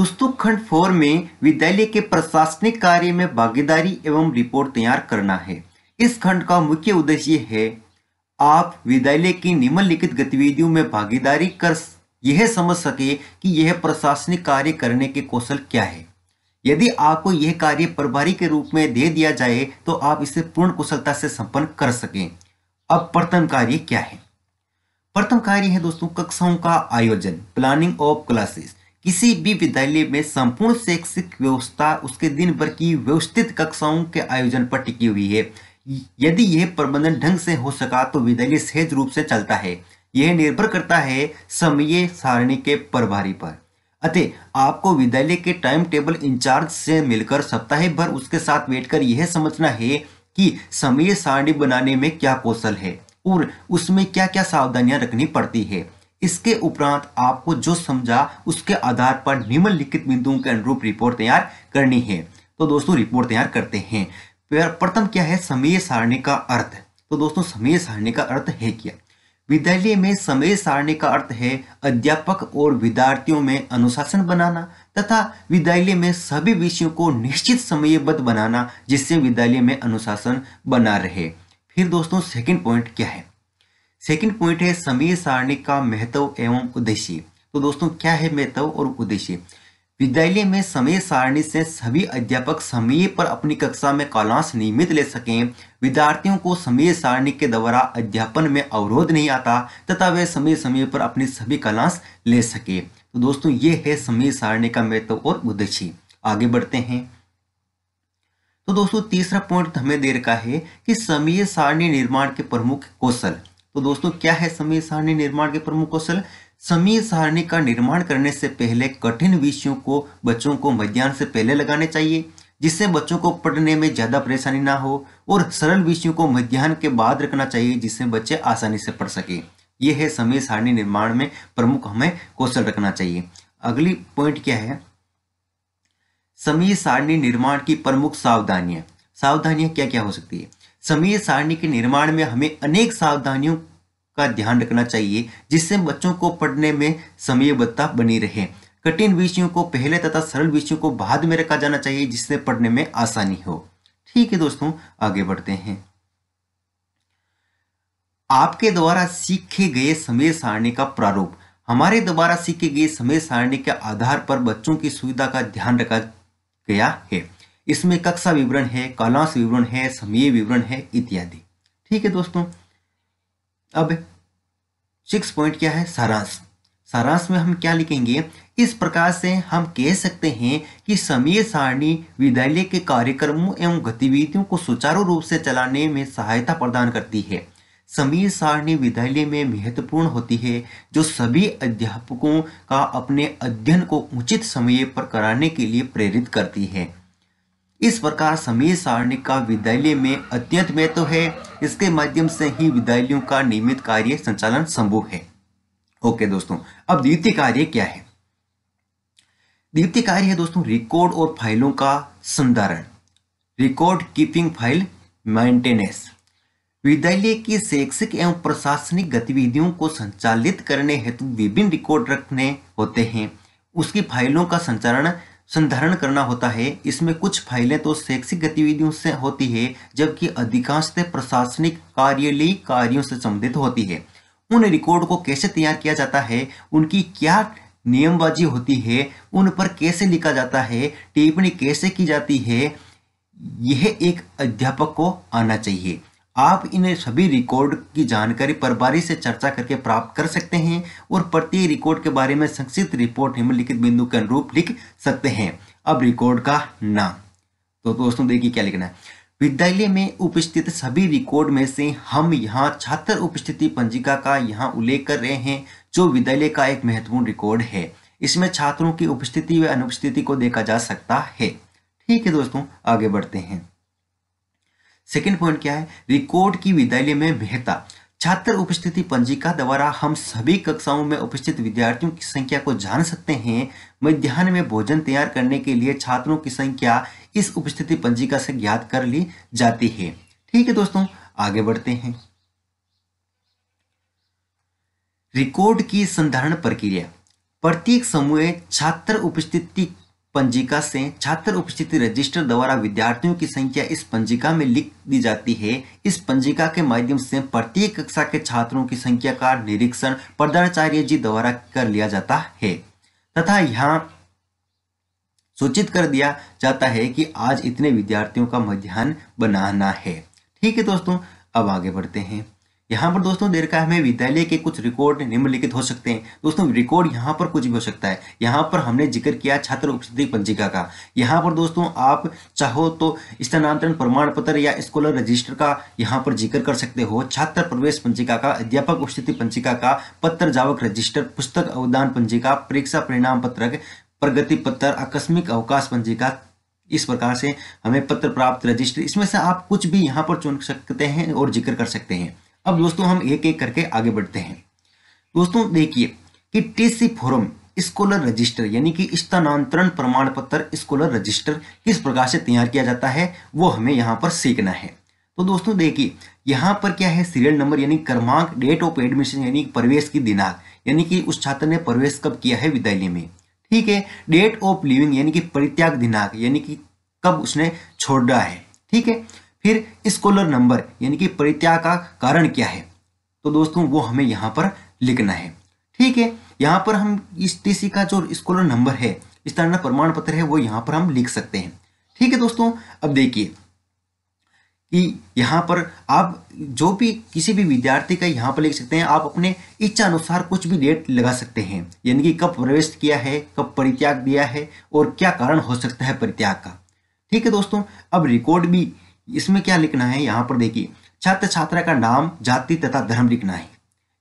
दोस्तों खंड 4 में विद्यालय के प्रशासनिक कार्य में भागीदारी एवं रिपोर्ट तैयार करना है। इस खंड का मुख्य उद्देश्य है आप विद्यालय की निम्नलिखित गतिविधियों में भागीदारी कर यह समझ सके कि यह प्रशासनिक कार्य करने के कौशल क्या है। यदि आपको यह कार्य प्रभारी के रूप में दे दिया जाए तो आप इसे पूर्ण कुशलता से संपन्न कर सकें। अब प्रथम कार्य क्या है? प्रथम कार्य है दोस्तों कक्षाओं का आयोजन, प्लानिंग ऑफ क्लासेस। किसी भी विद्यालय में संपूर्ण शैक्षिक व्यवस्था उसके दिन भर की व्यवस्थित कक्षाओं के आयोजन पर टिकी हुई है। यदि यह प्रबंधन ढंग से हो सका तो विद्यालय सहज रूप से चलता है। यह निर्भर करता है समय सारणी के प्रभारी पर। अतः आपको विद्यालय के टाइम टेबल इंचार्ज से मिलकर सप्ताह भर उसके साथ बैठकर यह समझना है कि समय सारणी बनाने में क्या कौशल है और उसमें क्या क्या सावधानियां रखनी पड़ती है। इसके उपरांत आपको जो समझा उसके आधार पर निम्नलिखित बिंदुओं के अनुरूप रिपोर्ट तैयार करनी है। तो दोस्तों रिपोर्ट तैयार करते हैं। प्रथम क्या है? समय सारणी का अर्थ। तो दोस्तों समय सारणी का अर्थ है क्या? विद्यालय में समय सारणी का अर्थ है अध्यापक और विद्यार्थियों में अनुशासन बनाना तथा विद्यालय में सभी विषयों को निश्चित समयबद्ध बनाना जिससे विद्यालय में अनुशासन बना रहे। फिर दोस्तों सेकंड पॉइंट क्या है? सेकंड पॉइंट है समय सारणी का महत्व एवं उद्देश्य। तो दोस्तों क्या है महत्व और उद्देश्य? विद्यालय में समय सारणी से सभी अध्यापक समय पर अपनी कक्षा में कालांश नियमित ले सकें, विद्यार्थियों को समय सारणी के द्वारा अध्यापन में अवरोध नहीं आता तथा वे समय समय पर अपनी सभी कालांश ले सके। तो दोस्तों ये है समय सारणी का महत्व और उद्देश्य। आगे बढ़ते हैं। तो दोस्तों तीसरा पॉइंट हमें दे रखा है कि समय सारणी निर्माण के प्रमुख कौशल। तो दोस्तों क्या है समय सारणी निर्माण के प्रमुख कौशल? समय सारणी का निर्माण करने से पहले कठिन विषयों को बच्चों को मध्याह्न से पहले लगाने चाहिए जिससे बच्चों को पढ़ने में ज्यादा परेशानी ना हो, और सरल विषयों को मध्याह्न के बाद रखना चाहिए जिससे बच्चे आसानी से पढ़ सके। यह है समय सारणी निर्माण में प्रमुख हमें कौशल रखना चाहिए। अगली पॉइंट क्या है? समय सारणी निर्माण की प्रमुख सावधानियां। सावधानियां क्या क्या हो सकती है? समय सारणी के निर्माण में हमें अनेक सावधानियों का ध्यान रखना चाहिए जिससे बच्चों को पढ़ने में समयबद्धता बनी रहे। कठिन विषयों को पहले तथा सरल विषयों को बाद में रखा जाना चाहिए जिससे पढ़ने में आसानी हो। ठीक है दोस्तों आगे बढ़ते हैं। आपके द्वारा सीखे गए समय सारणी का प्रारूप। हमारे द्वारा सीखे गए समय सारणी के आधार पर बच्चों की सुविधा का ध्यान रखा गया है। इसमें कक्षा विवरण है, कालांश विवरण है, समय विवरण है इत्यादि। ठीक है दोस्तों। अब 6 पॉइंट क्या है? सारांश। सारांश में हम क्या लिखेंगे? इस प्रकार से हम कह सकते हैं कि समय सारणी विद्यालय के कार्यक्रमों एवं गतिविधियों को सुचारू रूप से चलाने में सहायता प्रदान करती है। समय सारणी विद्यालय में महत्वपूर्ण होती है जो सभी अध्यापकों का अपने अध्ययन को उचित समय पर कराने के लिए प्रेरित करती है। इस प्रकार समय सारणी का विद्यालय में अत्यंत महत्व है। इसके माध्यम से ही विद्यालयों का नियमित कार्य संचालन संभव है। ओके दोस्तों, अब द्वितीय कार्य क्या है? द्वितीय कार्य है दोस्तों रिकॉर्ड और फाइलों का संधारण, रिकॉर्ड कीपिंग फाइल मेंटेनेंस। विद्यालय की शैक्षिक एवं प्रशासनिक गतिविधियों को संचालित करने हेतु विभिन्न रिकॉर्ड रखने होते हैं। उसकी फाइलों का संधारण करना होता है। इसमें कुछ फाइलें तो शैक्षिक गतिविधियों से होती है जबकि अधिकांशतः प्रशासनिक कार्यालयीय कार्यों से संबंधित होती है। उन रिकॉर्ड को कैसे तैयार किया जाता है, उनकी क्या नियमबाजी होती है, उन पर कैसे लिखा जाता है, टिप्पणी कैसे की जाती है, यह एक अध्यापक को आना चाहिए। आप इन सभी रिकॉर्ड की जानकारी प्रभारी से चर्चा करके प्राप्त कर सकते हैं और प्रत्येक रिकॉर्ड के बारे में संक्षिप्त रिपोर्ट निम्नलिखित बिंदु के अनुरूप लिख सकते हैं। अब रिकॉर्ड का नाम। तो दोस्तों देखिए क्या लिखना है। विद्यालय में उपस्थित सभी रिकॉर्ड में से हम यहाँ छात्र उपस्थिति पंजिका का यहाँ उल्लेख कर रहे हैं जो विद्यालय का एक महत्वपूर्ण रिकॉर्ड है। इसमें छात्रों की उपस्थिति व अनुपस्थिति को देखा जा सकता है। ठीक है दोस्तों आगे बढ़ते हैं। सेकंड पॉइंट क्या है? रिकॉर्ड की विद्यालय में महत्ता। छात्र उपस्थिति पंजिका द्वारा हम सभी कक्षाओं में उपस्थित विद्यार्थियों की संख्या को जान सकते हैं। मध्याह्न में भोजन तैयार करने के लिए छात्रों की संख्या इस उपस्थिति पंजिका से ज्ञात कर ली जाती है। ठीक है दोस्तों आगे बढ़ते हैं। रिकॉर्ड की संधारण प्रक्रिया। प्रत्येक समूह छात्र उपस्थिति पंजिका से छात्र उपस्थिति रजिस्टर द्वारा विद्यार्थियों की संख्या इस पंजिका में लिख दी जाती है। इस पंजिका के माध्यम से प्रत्येक कक्षा के छात्रों की संख्या का निरीक्षण प्रधानाचार्य जी द्वारा कर लिया जाता है तथा यहाँ सूचित कर दिया जाता है कि आज इतने विद्यार्थियों का मध्याह्न बनाना है। ठीक है दोस्तों, अब आगे बढ़ते हैं। यहाँ पर दोस्तों देर का हमें विद्यालय के कुछ रिकॉर्ड निम्नलिखित हो सकते हैं। दोस्तों रिकॉर्ड यहाँ पर कुछ भी हो सकता है। यहाँ पर हमने जिक्र किया छात्र उपस्थिति पंजिका का। यहाँ पर दोस्तों आप चाहो तो स्थानांतरण प्रमाण पत्र या स्कॉलर रजिस्टर का यहाँ पर जिक्र कर सकते हो। छात्र प्रवेश पंजिका का, अध्यापक उपस्थिति पंजिका का, पत्र जावक रजिस्टर, पुस्तक अवदान पंजिका, परीक्षा परिणाम पत्रक, प्रगति पत्र, आकस्मिक अवकाश पंजिका, इस प्रकार से हमें पत्र प्राप्त रजिस्टर, इसमें से आप कुछ भी यहाँ पर चुन सकते हैं और जिक्र कर सकते हैं। अब दोस्तों हम एक एक करके आगे बढ़ते हैं। दोस्तों देखिए कि टीसी फॉर्म स्कॉलर रजिस्टर यानी कि स्थानांतरण प्रमाण पत्र स्कॉलर रजिस्टर किस प्रकार से तैयार किया जाता है वो हमें यहाँ पर सीखना है। तो दोस्तों देखिए यहाँ पर क्या है, सीरियल नंबर यानी क्रमांक, डेट ऑफ एडमिशन यानी प्रवेश की दिनांक यानी कि उस छात्र ने प्रवेश कब किया है विद्यालय में। ठीक है, डेट ऑफ लिविंग यानी कि परित्याग दिनांक यानी कि कब उसने छोड़ा है। ठीक है, फिर स्कॉलर नंबर यानी कि परित्याग का कारण क्या है, तो दोस्तों वो हमें यहाँ पर लिखना है। ठीक है, यहाँ पर हम इस टीसी का जो स्कॉलर नंबर है, स्थानांतरण प्रमाण पत्र है, वो यहाँ पर हम लिख सकते हैं। ठीक है दोस्तों, अब देखिए कि यहाँ पर आप जो भी किसी भी विद्यार्थी का यहाँ पर लिख सकते हैं। आप अपने इच्छा अनुसार कुछ भी डेट लगा सकते हैं, यानी कि कब प्रवेश किया है, कब परित्याग दिया है और क्या कारण हो सकता है परित्याग का। ठीक है दोस्तों, अब रिकॉर्ड भी इसमें क्या लिखना है, यहाँ पर देखिए छात्र छात्रा का नाम, जाति तथा धर्म लिखना है।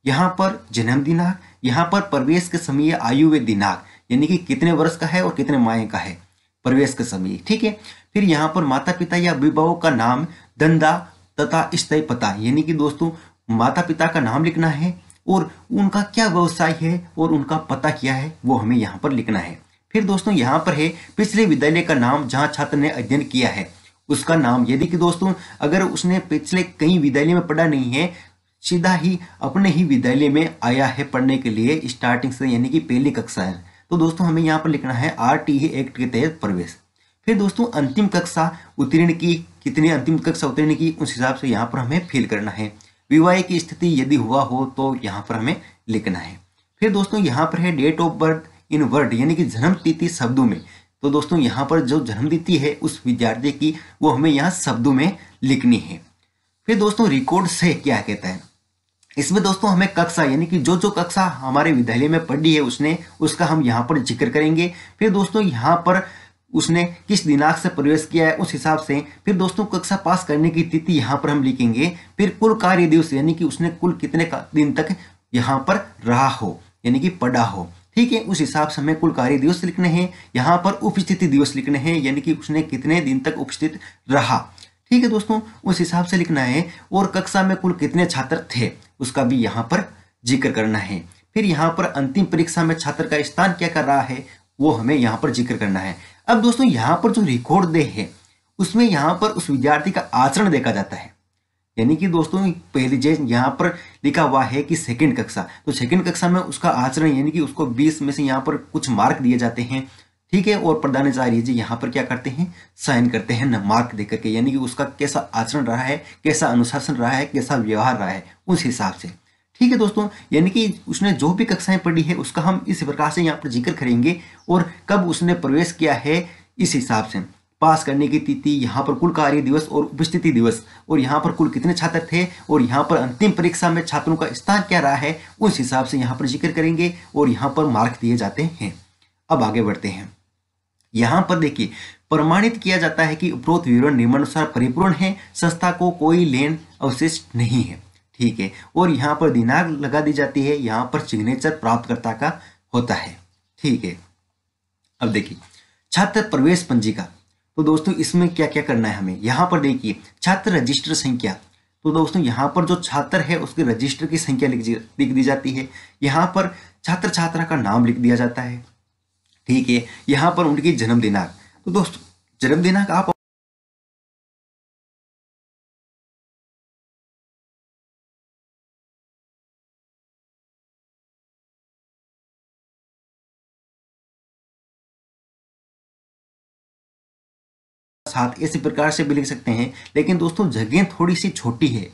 यहाँ पर जन्म दिनांक, यहाँ पर प्रवेश के समय आयु व दिनांक यानी कि कितने वर्ष का है और कितने माह का है प्रवेश के समय। ठीक है, फिर यहाँ पर माता पिता या अभिभावक का नाम, धंधा तथा स्थायी पता यानी कि दोस्तों माता पिता का नाम लिखना है और उनका क्या व्यवसाय है और उनका पता क्या है वो हमें यहाँ पर लिखना है। फिर दोस्तों यहाँ पर है पिछले विद्यालय का नाम जहाँ छात्र ने अध्ययन किया है उसका नाम, यदि कि दोस्तों अगर उसने पिछले कई विद्यालय में पढ़ा नहीं है, सीधा ही अपने ही विद्यालय में आया है पढ़ने के लिए स्टार्टिंग से यानी कि पहली कक्षा है, तो दोस्तों हमें यहाँ पर लिखना है आरटीई एक्ट के तहत प्रवेश। फिर दोस्तों अंतिम कक्षा उत्तीर्ण की, कितनी अंतिम कक्षा उत्तीर्ण की उस हिसाब से यहाँ पर हमें फिल करना है। विवाह की स्थिति यदि हुआ हो तो यहाँ पर हमें लिखना है। फिर दोस्तों यहाँ पर है date of birth in word यानी कि जन्म तिथि शब्दों में, तो दोस्तों यहाँ पर जो जन्म तिथि है उस विद्यार्थी की वो हमें यहाँ शब्दों में लिखनी है। फिर दोस्तों रिकॉर्ड से क्या कहता है, इसमें दोस्तों हमें कक्षा यानी कि जो जो कक्षा हमारे विद्यालय में पढ़ी है उसने, उसका हम यहाँ पर जिक्र करेंगे। फिर दोस्तों यहाँ पर उसने किस दिनांक से प्रवेश किया है उस हिसाब से, फिर दोस्तों कक्षा पास करने की तिथि यहाँ पर हम लिखेंगे। फिर कुल कार्य दिवस यानी कि उसने कुल कितने दिन तक यहाँ पर रहा हो यानी कि पढ़ा हो। ठीक है, उस हिसाब से हमें कुल कार्य दिवस लिखने हैं। यहाँ पर उपस्थिति दिवस लिखने हैं यानी कि उसने कितने दिन तक उपस्थित रहा। ठीक है दोस्तों, उस हिसाब से लिखना है। और कक्षा में कुल कितने छात्र थे उसका भी यहाँ पर जिक्र करना है। फिर यहाँ पर अंतिम परीक्षा में छात्र का स्थान क्या कर रहा है वो हमें यहाँ पर जिक्र करना है। अब दोस्तों यहाँ पर जो रिकॉर्ड दे है उसमें यहाँ पर उस विद्यार्थी का आचरण देखा जाता है, यानी कि दोस्तों पहले जैसे यहाँ पर लिखा हुआ है कि सेकंड कक्षा, तो सेकंड कक्षा में उसका आचरण यानी कि उसको 20 में से यहाँ पर कुछ मार्क दिए जाते हैं। ठीक है, और प्रधानाचार्य जी यहाँ पर क्या करते हैं, साइन करते हैं न मार्क देकर के, यानी कि उसका कैसा आचरण रहा है, कैसा अनुशासन रहा है, कैसा व्यवहार रहा है उस हिसाब से। ठीक है दोस्तों, यानी कि उसने जो भी कक्षाएं पढ़ी है उसका हम इस प्रकार से यहाँ पर जिक्र करेंगे और कब उसने प्रवेश किया है इस हिसाब से। पास करने की तिथि, यहाँ पर कुल कार्य दिवस और उपस्थिति दिवस, और यहाँ पर कुल कितने छात्र थे, और यहाँ पर अंतिम परीक्षा में छात्रों का स्थान क्या रहा है उस हिसाब से यहाँ पर जिक्र करेंगे और यहाँ पर मार्क दिए जाते हैं। अब आगे बढ़ते हैं। यहाँ पर देखिए प्रमाणित किया जाता है कि उपरोक्त विवरण नियमानुसार परिपूर्ण है, संस्था को कोई लेन अवशिष्ट नहीं है। ठीक है, और यहाँ पर दिनांक लगा दी जाती है, यहाँ पर सिग्नेचर प्राप्तकर्ता का होता है। ठीक है, अब देखिए छात्र प्रवेश पंजिका, तो दोस्तों इसमें क्या क्या करना है हमें, यहाँ पर देखिए छात्र रजिस्टर संख्या, तो दोस्तों यहाँ पर जो छात्र है उसके रजिस्टर की संख्या लिख दी जाती है। यहाँ पर छात्र छात्रा का नाम लिख दिया जाता है। ठीक है, यहाँ पर उनकी जन्म दिनांक, तो दोस्तों जन्म दिनांक आप 7 इसी प्रकार से भी लिख सकते हैं। लेकिन दोस्तों जगह थोड़ी सी छोटी है,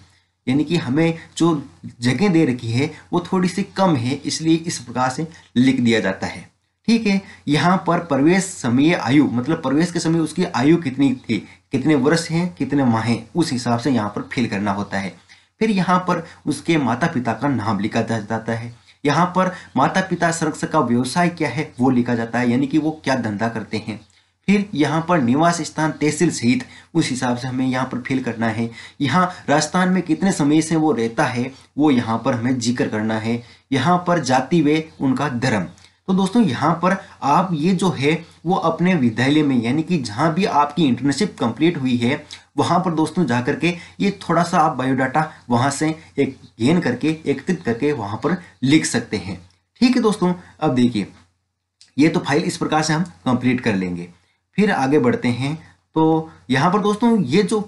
यानी कि हमें जो जगह दे रखी है वो थोड़ी सी कम है, इसलिए इस प्रकार से लिख दिया जाता है। ठीक है, यहाँ पर प्रवेश समय आयु मतलब प्रवेश के समय उसकी आयु कितनी थी, कितने वर्ष हैं, कितने माह हैं, उस हिसाब से यहाँ पर फिल करना होता है। फिर यहाँ पर उसके माता पिता का नाम लिखा जाता है। यहाँ पर माता पिता संरक्षक का व्यवसाय क्या है वो लिखा जाता है, यानी कि वो क्या धंधा करते हैं। फिर यहाँ पर निवास स्थान तहसील सहित उस हिसाब से हमें यहाँ पर फिल करना है। यहाँ राजस्थान में कितने समय से वो रहता है वो यहाँ पर हमें जिक्र करना है। यहाँ पर जाति व उनका धर्म। तो दोस्तों यहाँ पर आप ये जो है वो अपने विद्यालय में, यानी कि जहाँ भी आपकी इंटर्नशिप कंप्लीट हुई है वहाँ पर दोस्तों जा करके ये थोड़ा सा आप बायोडाटा वहाँ से एक गेन करके एकत्रित करके वहाँ पर लिख सकते हैं। ठीक है दोस्तों, अब देखिए ये तो फाइल इस प्रकार से हम कंप्लीट कर लेंगे। फिर आगे बढ़ते हैं। तो यहाँ पर दोस्तों ये जो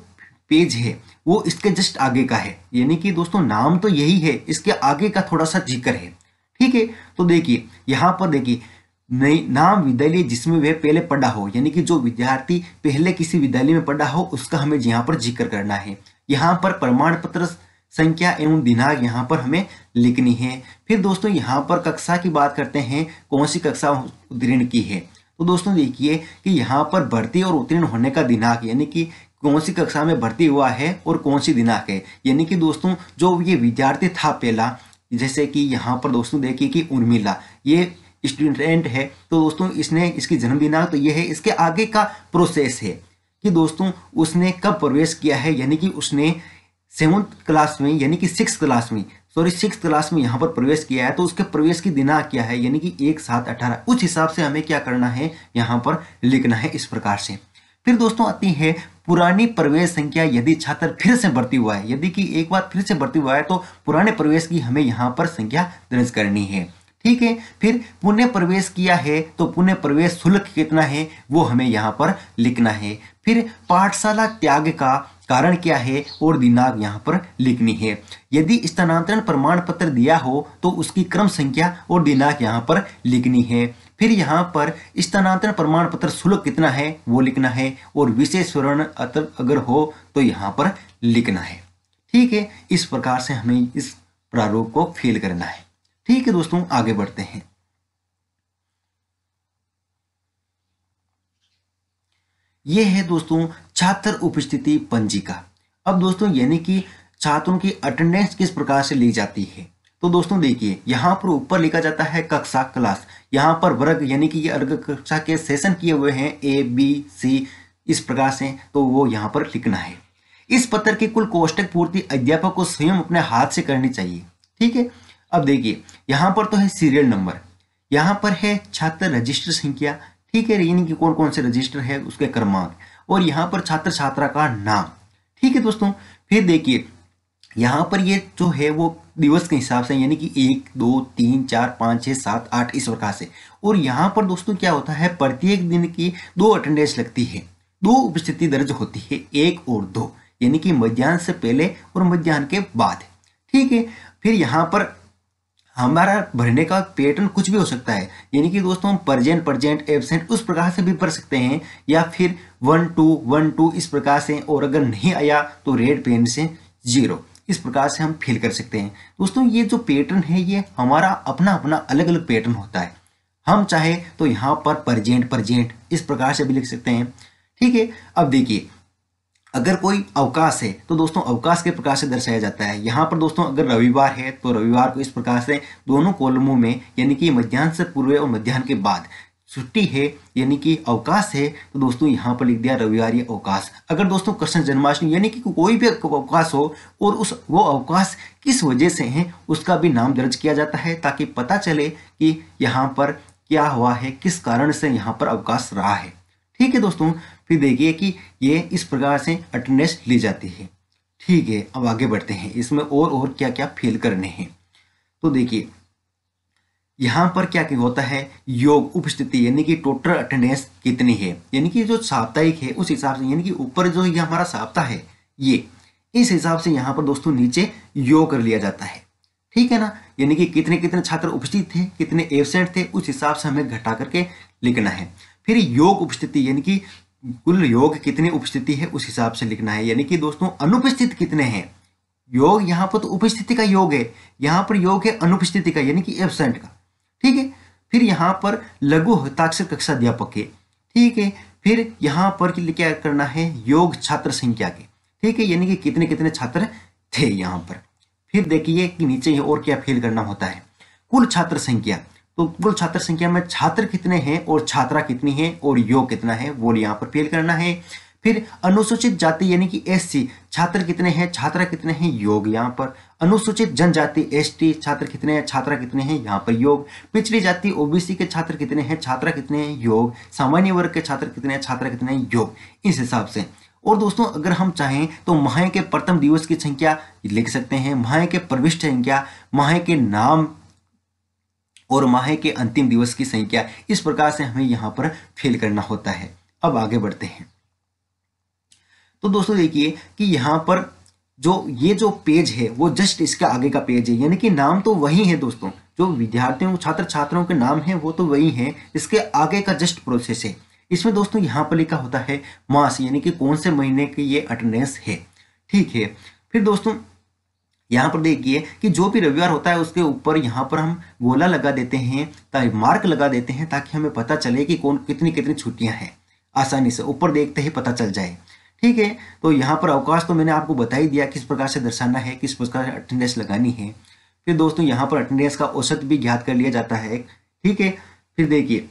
पेज है वो इसके जस्ट आगे का है, यानी कि दोस्तों नाम तो यही है, इसके आगे का थोड़ा सा जिक्र है। ठीक है, तो देखिए यहाँ पर देखिए नई नाम विद्यालय जिसमें वह पहले पढ़ा हो, यानी कि जो विद्यार्थी पहले किसी विद्यालय में पढ़ा हो उसका हमें यहाँ पर जिक्र करना है। यहाँ पर प्रमाण पत्र संख्या एवं दिनांक यहाँ पर हमें लिखनी है। फिर दोस्तों यहाँ पर कक्षा की बात करते हैं, कौन सी कक्षा उत्तीर्ण की है। तो दोस्तों देखिए कि यहाँ पर भर्ती और उत्तीर्ण होने का दिनांक, यानी कि कौन सी कक्षा में भर्ती हुआ है और कौन सी दिनांक है, यानी कि दोस्तों जो ये विद्यार्थी था पहला, जैसे कि यहाँ पर दोस्तों देखिए कि उर्मिला ये स्टूडेंट है, तो दोस्तों इसने इसकी जन्म दिनांक तो ये है। इसके आगे का प्रोसेस है कि दोस्तों उसने कब प्रवेश किया है, यानी कि उसने 7th क्लास में, यानी कि 6th क्लास में यहाँ पर प्रवेश किया है, तो उसके प्रवेश की दिनांक क्या है, यानी कि 1/7/18। उस हिसाब से हमें क्या करना है, यहाँ पर लिखना है इस प्रकार से। फिर दोस्तों आती है पुरानी प्रवेश संख्या, यदि छात्र फिर से भर्ती हुआ है, यदि कि एक बार फिर से भर्ती हुआ है तो पुराने प्रवेश की हमें यहाँ पर संख्या दर्ज करनी है। ठीक है, फिर पुनः प्रवेश किया है तो पुनः प्रवेश शुल्क कितना है वो हमें यहाँ पर लिखना है। फिर पाठशाला त्याग का कारण क्या है और दिनांक यहाँ पर लिखनी है। यदि स्थानांतरण प्रमाण पत्र दिया हो तो उसकी क्रम संख्या और दिनांक यहाँ पर लिखनी है। फिर यहाँ पर स्थानांतरण प्रमाण पत्र शुल्क कितना है वो लिखना है और विशेष विवरण अगर हो तो यहाँ पर लिखना है। ठीक है, इस प्रकार से हमें इस प्रारूप को फिल करना है। ठीक है दोस्तों, आगे बढ़ते हैं। ये है दोस्तों छात्र उपस्थिति पंजिका। अब दोस्तों यानी कि छात्रों की अटेंडेंस किस प्रकार से ली जाती है, तो दोस्तों देखिए यहाँ पर ऊपर लिखा जाता है कक्षा क्लास, यहाँ पर वर्ग यानी कि ये अर्ग कक्षा के सेशन किए हुए हैं A B C इस प्रकार से, तो वो यहाँ पर लिखना है। इस पत्र की कुल कोष्टक पूर्ति अध्यापक को स्वयं अपने हाथ से करनी चाहिए। ठीक है, अब देखिए यहाँ पर तो है सीरियल नंबर, यहाँ पर है छात्र रजिस्टर संख्या, ठीक है, यानी कि कौन कौन से रजिस्टर है उसके क्रमांक, और यहाँ पर छात्र छात्रा का नाम। ठीक है दोस्तों, फिर देखिए यहाँ पर ये जो है वो दिवस के हिसाब से, यानी कि 1 2 3 4 5 6 7 8 इस प्रकार से। और यहाँ पर दोस्तों क्या होता है, प्रत्येक दिन की 2 अटेंडेंस लगती है, 2 उपस्थिति दर्ज होती है, 1 और 2, यानी कि मध्याह्न से पहले और मध्याह्न के बाद। ठीक है, फिर यहाँ पर हमारा भरने का पैटर्न कुछ भी हो सकता है, यानी कि दोस्तों हम प्रेजेंट एब्सेंट उस प्रकार से भी भर सकते हैं, या फिर 1 2 1 2 इस प्रकार से, और अगर नहीं आया तो रेड पेन से 0 इस प्रकार से हम फिल कर सकते हैं। दोस्तों ये जो पैटर्न है ये हमारा अपना अपना अलग अलग पैटर्न होता है। हम चाहे तो यहाँ पर प्रेजेंट इस प्रकार से भी लिख सकते हैं। ठीक है, अब देखिए अगर कोई अवकाश है तो दोस्तों अवकाश के प्रकार से दर्शाया जाता है। यहाँ पर दोस्तों अगर रविवार है तो रविवार को इस प्रकार से दोनों कॉलमों में, यानी कि मध्याह्न से पूर्व और मध्याह्न के बाद। छुट्टी है यानी कि अवकाश है तो दोस्तों यहाँ पर लिख दिया रविवारी अवकाश। अगर दोस्तों कृष्ण जन्माष्टमी यानी कि कोई भी अवकाश हो और वो अवकाश किस वजह से है उसका भी नाम दर्ज किया जाता है, ताकि पता चले कि यहाँ पर क्या हुआ है, किस कारण से यहाँ पर अवकाश रहा है। ठीक है दोस्तों, फिर देखिए कि ये इस प्रकार से अटेंडेंस ली जाती है। ठीक है, अब आगे बढ़ते हैं, इसमें और क्या क्या फिल करने हैं। तो देखिए यहाँ पर क्या क्या होता है, योग उपस्थिति यानी कि टोटल अटेंडेंस कितनी है, यानी कि जो साप्ताहिक है उस हिसाब से, यानी कि ऊपर जो ये हमारा सप्ताह है ये इस हिसाब से यहाँ पर दोस्तों नीचे योग कर लिया जाता है। ठीक है ना, यानी कि कितने कितने छात्र उपस्थित थे, कितने एब्सेंट थे, उस हिसाब से हमें घटा करके लिखना है। फिर योग उपस्थिति यानी कि कुल योग कितनी उपस्थिति है उस हिसाब से लिखना है। यानी कि दोस्तों अनुपस्थित कितने हैं, योग यहाँ पर तो उपस्थिति का योग है, यहाँ पर योग है अनुपस्थिति का यानी कि एब्सेंट का। ठीक है, फिर यहाँ पर लघु हस्ताक्षर कक्षा अध्यापक के। ठीक है, फिर यहाँ पर क्या करना है, योग छात्र संख्या के। ठीक है, यानी कि कितने कितने छात्र थे यहाँ पर। फिर देखिए कि नीचे और क्या फिल करना होता है, कुल छात्र संख्या। तो कुल छात्र संख्या में छात्र कितने हैं और छात्रा कितनी है और योग कितना है वो यहाँ पर फिल करना है। फिर अनुसूचित जाति यानी कि एससी छात्र कितने हैं, छात्रा कितने हैं, योग यहाँ पर। अनुसूचित जनजाति एसटी छात्र कितने हैं, छात्रा कितने हैं, यहाँ पर योग। पिछड़ी जाति ओबीसी के छात्र कितने हैं, छात्रा कितने हैं, योग। सामान्य वर्ग के छात्र कितने हैं, छात्रा कितने हैं, योग। इस हिसाब से। और दोस्तों अगर हम चाहें तो माह के प्रथम दिवस की संख्या लिख सकते हैं, माह के प्रविष्ट संख्या, माह के नाम और माह के अंतिम दिवस की संख्या। इस प्रकार से हमें यहाँ पर फिल करना होता है। अब आगे बढ़ते हैं। तो दोस्तों देखिए कि यहाँ पर ये जो पेज है वो जस्ट इसके आगे का पेज है, यानी कि नाम तो वही है दोस्तों, जो विद्यार्थियों छात्र छात्राओं के नाम है वो तो वही है, इसके आगे का जस्ट प्रोसेस है। इसमें दोस्तों यहाँ पर लिखा होता है मास, यानी कि कौन से महीने की ये अटेंडेंस है। ठीक है, फिर दोस्तों यहाँ पर देखिए कि जो भी रविवार होता है उसके ऊपर यहाँ पर हम गोला लगा देते हैं, मार्क लगा देते हैं, ताकि हमें पता चले कि कौन कितनी कितनी छुट्टियां हैं, आसानी से ऊपर देखते ही पता चल जाए। ठीक है, तो यहाँ पर अवकाश तो मैंने आपको बता ही दिया किस प्रकार से दर्शाना है, किस प्रकार से अटेंडेंस लगानी है। फिर दोस्तों यहाँ पर अटेंडेंस का औसत भी ज्ञात कर लिया जाता है। ठीक है, फिर देखिए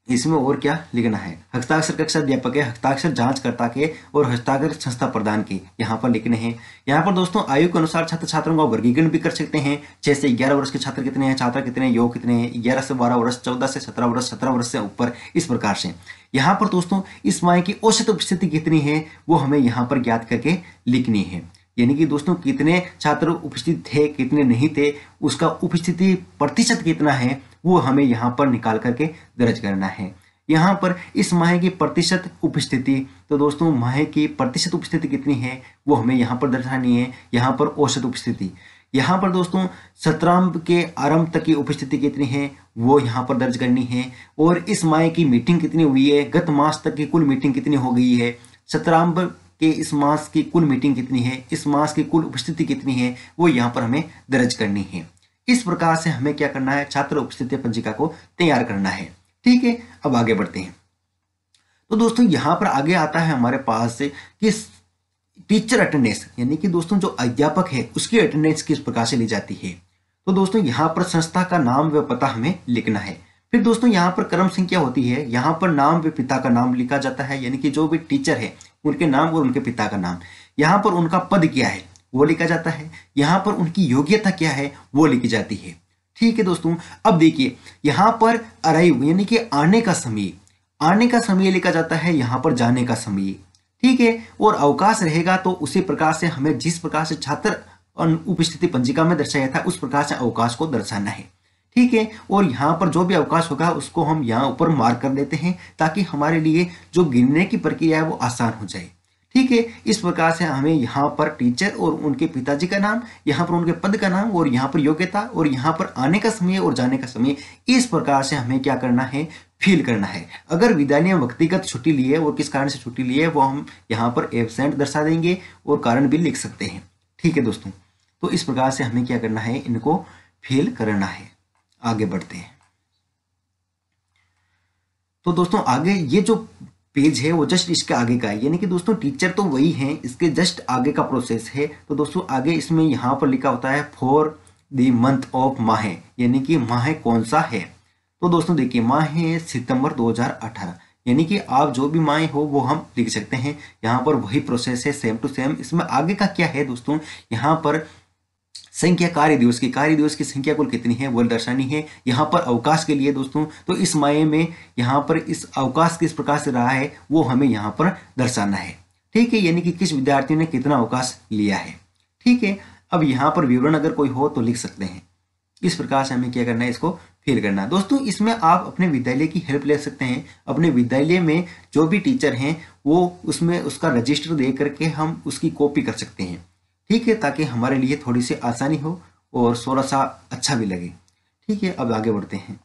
इसमें और क्या लिखना है, हस्ताक्षर कक्षा अध्यापक के, हस्ताक्षर जांचकर्ता के और हस्ताक्षर संस्था प्रदान के यहाँ पर लिखने हैं। यहाँ पर दोस्तों आयु के अनुसार छात्र छात्राओं का वर्गीकरण भी कर सकते हैं। 6 से 11 वर्ष के छात्र कितने हैं, छात्र कितने हैं, योग कितने हैं, 11 से 12 वर्ष, 14 से 17 वर्ष, 17 वर्ष से ऊपर। इस प्रकार से यहाँ पर दोस्तों इस माह की औसत उपस्थिति कितनी है वो हमें यहाँ पर ज्ञात करके लिखनी है। यानी कि दोस्तों कितने छात्र उपस्थित थे, कितने नहीं थे, उसका उपस्थिति प्रतिशत कितना है वो हमें यहाँ पर निकाल करके दर्ज करना है। यहाँ पर इस माह की प्रतिशत उपस्थिति, तो दोस्तों माह की प्रतिशत उपस्थिति कितनी है वो हमें यहाँ पर दर्शानी है। यहाँ पर औसत उपस्थिति, यहाँ पर दोस्तों सत्रांत के आरंभ तक की उपस्थिति कितनी है वो यहाँ पर दर्ज करनी है। और इस माह की मीटिंग कितनी हुई है, गत मास तक की कुल मीटिंग कितनी हो गई है, सत्रांत के इस मास की कुल मीटिंग कितनी है, इस मास की कुल उपस्थिति कितनी है वो यहाँ पर हमें दर्ज करनी है। इस प्रकार से हमें क्या करना है, छात्र उपस्थिति पंजिका को तैयार करना है। ठीक है, अब आगे बढ़ते हैं। तो दोस्तों यहाँ पर आगे आता है हमारे पास से कि टीचर अटेंडेंस, यानी कि दोस्तों जो अध्यापक है उसकी अटेंडेंस किस प्रकार से ली जाती है। तो दोस्तों यहाँ पर संस्था का नाम व पता हमें लिखना है। फिर दोस्तों यहाँ पर क्रम संख्या होती है, यहाँ पर नाम व पिता का नाम लिखा जाता है, यानी कि जो भी टीचर है उनके नाम और उनके पिता का नाम। यहाँ पर उनका पद क्या है वो लिखा जाता है, यहाँ पर उनकी योग्यता क्या है वो लिखी जाती है। ठीक है दोस्तों, अब देखिए यहाँ पर अराइव यानी कि आने का समय लिखा जाता है, यहाँ पर जाने का समय। ठीक है, और अवकाश रहेगा तो उसी प्रकार से हमें जिस प्रकार से छात्र उपस्थिति पंजिका में दर्शाया था उस प्रकार से अवकाश को दर्शाना है। ठीक है, और यहाँ पर जो भी अवकाश होगा उसको हम यहाँ ऊपर मार्क कर देते हैं ताकि हमारे लिए जो गिनने की प्रक्रिया है वो आसान हो जाए। ठीक है, इस प्रकार से हमें यहाँ पर टीचर और उनके पिताजी का नाम, यहाँ पर उनके पद का नाम और यहाँ पर योग्यता और यहाँ पर आने का समय और जाने का समय, इस प्रकार से हमें क्या करना है, फिल करना है। अगर विद्यालय में व्यक्तिगत छुट्टी ली है और किस कारण से छुट्टी ली है वो हम यहाँ पर एब्सेंट दर्शा देंगे और कारण भी लिख सकते हैं। ठीक है दोस्तों, तो इस प्रकार से हमें क्या करना है, इनको फिल करना है। आगे बढ़ते हैं। तो दोस्तों आगे ये जो पेज है वो जस्ट इसके आगे का है, यानी कि दोस्तों टीचर तो वही है, इसके जस्ट आगे का प्रोसेस है। तो दोस्तों आगे इसमें यहाँ पर लिखा होता है फॉर द मंथ ऑफ माह, यानी कि माह कौन सा है। तो दोस्तों देखिए माह है सितंबर 2018, यानी कि आप जो भी माह हो वो हम लिख सकते हैं। यहाँ पर वही प्रोसेस है सेम टू सेम। इसमें आगे का क्या है दोस्तों, यहाँ पर संख्या कार्य दिवस की संख्या कुल कितनी है वो दर्शानी है। यहाँ पर अवकाश के लिए दोस्तों तो इस माह में यहाँ पर इस अवकाश किस प्रकार से रहा है वो हमें यहाँ पर दर्शाना है। ठीक है, यानी कि किस विद्यार्थी ने कितना अवकाश लिया है। ठीक है, अब यहाँ पर विवरण अगर कोई हो तो लिख सकते हैं। इस प्रकार से हमें क्या करना है, इसको फिल करना है। दोस्तों इसमें आप अपने विद्यालय की हेल्प ले सकते हैं। अपने विद्यालय में जो भी टीचर हैं वो उसमें उसका रजिस्टर दे करके हम उसकी कॉपी कर सकते हैं। ठीक है, ताकि हमारे लिए थोड़ी सी आसानी हो और थोड़ा सा अच्छा भी लगे। ठीक है, अब आगे बढ़ते हैं।